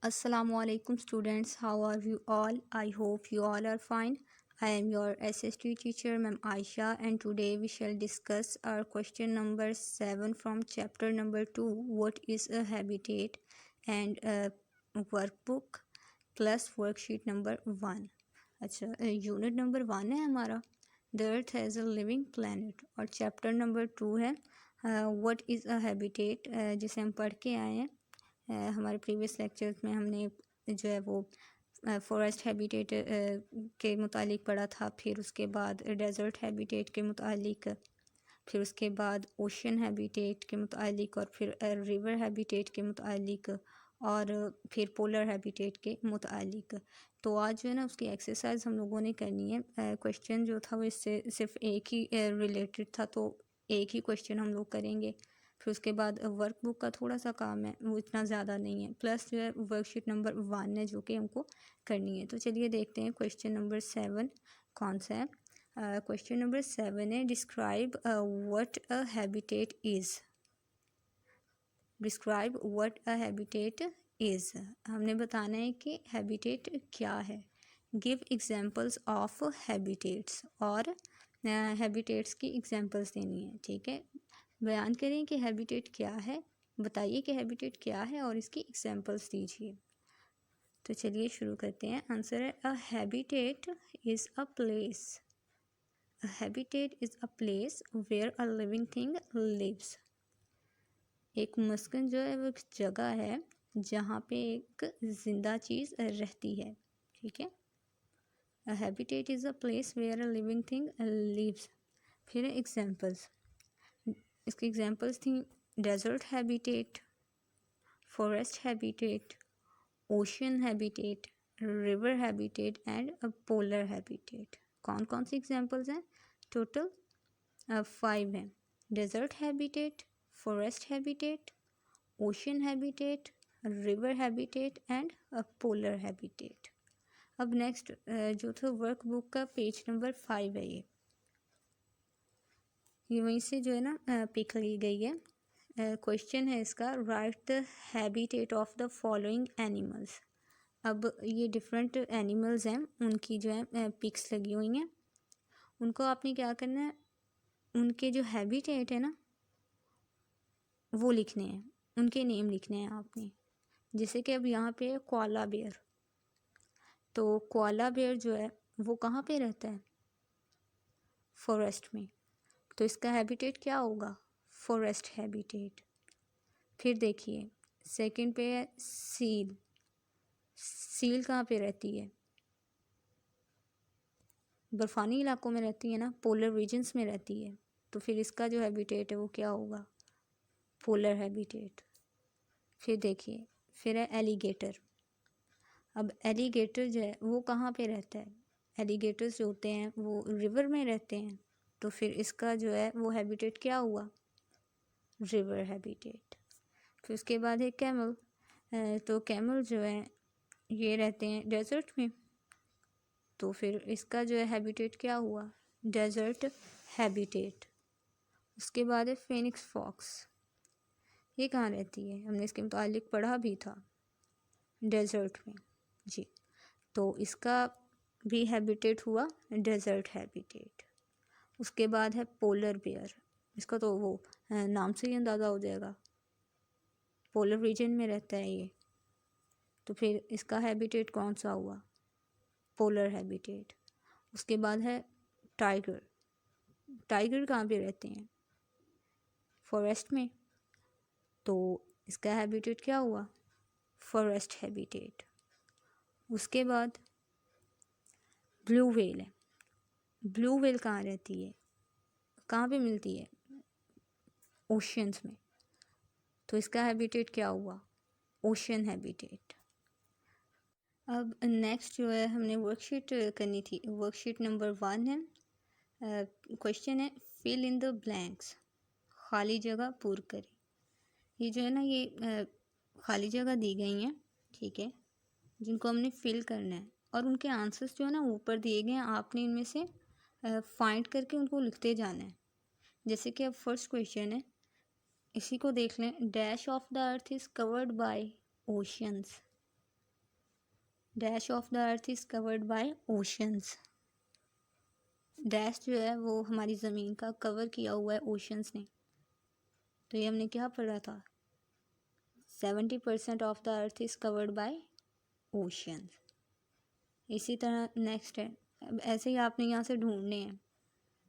Assalamualaikum students, how are you all? I hope you all are fine. I am your SST teacher Ma'am Aisha, and today we shall discuss our question number 7 from chapter number 2, what is a habitat, and workbook plus worksheet number 1. अच्छा, unit number 1 है हमारा the earth has a living planet, और chapter number 2 है what is a habitat, जिसे हम पढ़ के आए हैं। हमारे प्रीवियस लेक्चर्स में हमने जो है वो फॉरेस्ट हैबिटेट के मुतालिक पढ़ा था, फिर उसके बाद डेज़र्ट हैबिटेट के मुतालिक, फिर उसके बाद ओशन हैबिटेट के मुतालिक, और फिर रिवर हैबिटेट के मुतालिक, और फिर पोलर हैबिटेट के मुतालिक। तो आज जो है ना उसकी एक्सरसाइज हम लोगों ने करनी है। क्वेश्चन जो था वो इससे सिर्फ एक ही रिलेटेड था, तो एक ही क्वेश्चन हम लोग करेंगे। फिर उसके बाद वर्कबुक का थोड़ा सा काम है, वो इतना ज़्यादा नहीं है, प्लस जो है वर्कशीट नंबर 1 है जो कि हमको करनी है। तो चलिए देखते हैं क्वेश्चन नंबर 7 कौन सा है। क्वेश्चन नंबर 7 है describe what a habitat is. Describe what a habitat is, हमने बताना है कि हैबिटेट क्या है। गिव एग्जांपल्स ऑफ हैबिटेट्स, और हैबिटेट्स की एग्जांपल्स देनी है। ठीक है, बयान करें कि हैबिटेट क्या है, बताइए कि हैबिटेट क्या है और इसकी एग्जांपल्स दीजिए। तो चलिए शुरू करते हैं। आंसर है a habitat is a place. A habitat is a place where a living thing lives. एक मस्कन जो है वो एक जगह है जहाँ पे एक ज़िंदा चीज़ रहती है। ठीक है, a habitat is a place where a living thing lives. फिर एग्जांपल्स, इसकी एग्जांपल्स थी desert habitat, forest habitat, ocean habitat, river habitat and polar habitat. कौन कौन सी एग्जांपल्स हैं? टोटल 5 हैं। Desert habitat, forest habitat, ocean habitat, river habitat and polar habitat. अब next जो था वर्कबुक का पेज नंबर 5 है, ये वहीं से जो है ना पिक ली गई है। क्वेश्चन है इसका, right the habitat of the following animals. अब ये डिफरेंट एनिमल्स हैं, उनकी जो है पिक्स लगी हुई हैं। उनको आपने क्या करना है, उनके जो हैबिटेट है ना वो लिखने हैं, उनके नेम लिखने हैं आपने। जैसे कि अब यहाँ पे कोआला बेयर, तो कोआला बेयर जो है वो कहाँ पे रहता है? फॉरेस्ट में, तो इसका हैबिटेट क्या होगा? Forest habitat. फिर देखिए सेकंड पे है सील। सील कहाँ पे रहती है? बर्फ़ानी इलाकों में रहती है ना, पोलर रीजन्स में रहती है, तो फिर इसका जो हैबिटेट है वो क्या होगा? Polar habitat. फिर देखिए फिर है एलिगेटर। अब एलिगेटर जो है वो कहाँ पे रहता है? एलिगेटर्स जो होते हैं वो रिवर में रहते हैं, तो फिर इसका जो है वो हैबिटेट क्या हुआ? River habitat. फिर उसके बाद है कैमल। तो कैमल जो है ये रहते हैं डेजर्ट में, तो फिर इसका जो है हैबिटेट क्या हुआ? Desert habitat. उसके बाद है फेनिक्स फॉक्स। ये कहाँ रहती है? हमने इसके मुतालिक पढ़ा भी था, डेजर्ट में जी। तो इसका भी हैबिटेट हुआ डेजर्ट हैबिटेट। उसके बाद है पोलर बेयर। इसका तो वो नाम से ही अंदाज़ा हो जाएगा, पोलर रीजन में रहता है ये, तो फिर इसका हैबिटेट कौन सा हुआ? Polar habitat. उसके बाद है टाइगर। टाइगर कहाँ पे रहते हैं? फॉरेस्ट में, तो इसका हैबिटेट क्या हुआ? Forest habitat. उसके बाद ब्लू व्हेल है। ब्लू व्हेल कहाँ रहती है, कहाँ पे मिलती है? ओशंस में, तो इसका हैबिटेट क्या हुआ? Ocean habitat. अब नेक्स्ट जो है हमने वर्कशीट करनी थी, वर्कशीट नंबर 1 है। क्वेश्चन है फिल इन द ब्लैंक्स, खाली जगह पूर करें। ये जो है ना ये खाली जगह दी गई हैं, ठीक है, जिनको हमने फिल करना है, और उनके आंसर्स जो है ना ऊपर दिए गए हैं, आपने इनमें से फाइंड करके उनको लिखते जाना है। जैसे कि अब फर्स्ट क्वेश्चन है, इसी को देख लें। Dash of the earth is covered by oceans. Dash of the earth is covered by oceans. Dash जो है वो हमारी ज़मीन का कवर किया हुआ है ओशंस ने। तो ये हमने क्या पढ़ा था, 70% of the earth is covered by oceans. इसी तरह नेक्स्ट है, अब ऐसे ही आपने यहाँ से ढूंढने हैं।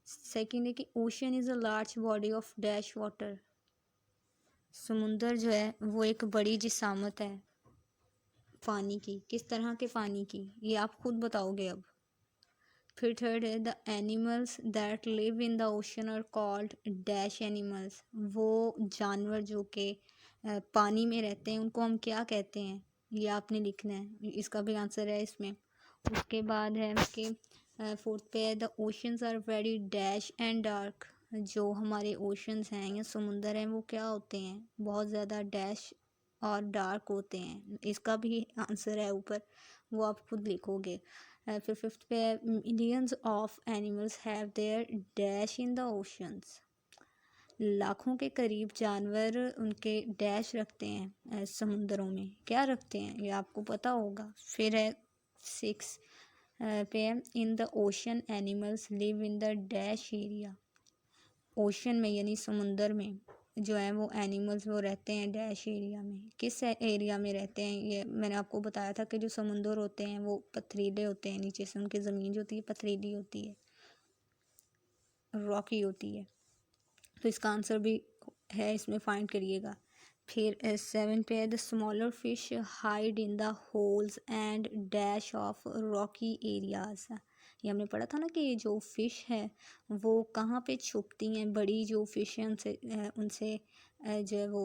सेकेंड है कि ocean is a large body of dash water. समुंदर जो है वो एक बड़ी जिसामत है पानी की। किस तरह के पानी की, ये आप खुद बताओगे अब। फिर थर्ड है the animals that live in the ocean are called dash animals. वो जानवर जो कि पानी में रहते हैं उनको हम क्या कहते हैं, ये आपने लिखना है। इसका भी आंसर है इसमें। उसके बाद है कि फोर्थ पे है the oceans are very dash and dark. जो हमारे ओशंस हैं या समुंदर हैं वो क्या होते हैं, बहुत ज़्यादा डैश और डार्क होते हैं। इसका भी आंसर है ऊपर, वो आप खुद लिखोगे। फिर फिफ्थ पे है millions of animals have their dash in the oceans. लाखों के करीब जानवर उनके डैश रखते हैं समुंदरों में। क्या रखते हैं ये आपको पता होगा। फिर है सिक्स पे इन the ocean animals live in the dash area. Ocean में यानी समुंदर में जो है वो एनिमल्स वो रहते हैं डैश एरिया में। किस एरिया में रहते हैं, ये मैंने आपको बताया था कि जो समुंदर होते हैं वो पथरीले होते हैं, नीचे से उनकी ज़मीन जो होती है पथरीली होती है, रॉकी होती है। तो इसका आंसर भी है, इसमें फाइंड करिएगा। फिर 7 पे है the smaller fish hide in the holes and dash of rocky areas. ये हमने पढ़ा था ना कि ये जो फिश है वो कहाँ पे छुपती हैं। बड़ी जो फिश हैं उनसे जो है वो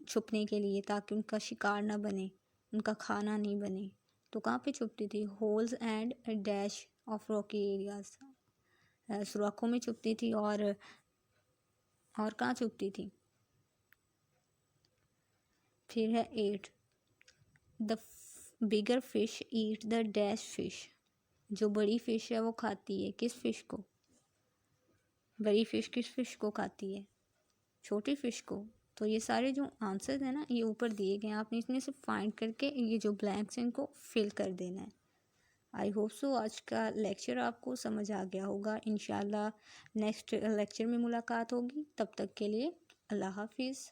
छुपने के लिए, ताकि उनका शिकार ना बने, उनका खाना नहीं बने। तो कहाँ पे छुपती थी, holes and dash of rocky areas, सुराखों में छुपती थी। और कहाँ छुपती थी। फिर है 8 the bigger fish eat the dash fish. जो बड़ी फिश है वो खाती है किस फिश को, बड़ी फिश किस फिश को खाती है, छोटी फिश को। तो ये सारे जो आंसर है ना ये ऊपर दिए गए हैं, आपने इसमें से फाइंड करके ये जो ब्लैंक्स हैं इनको फिल कर देना है। आई होप सो आज का लेक्चर आपको समझ आ गया होगा। इंशाल्लाह नेक्स्ट लेक्चर में मुलाकात होगी, तब तक के लिए अल्लाह हाफिज़।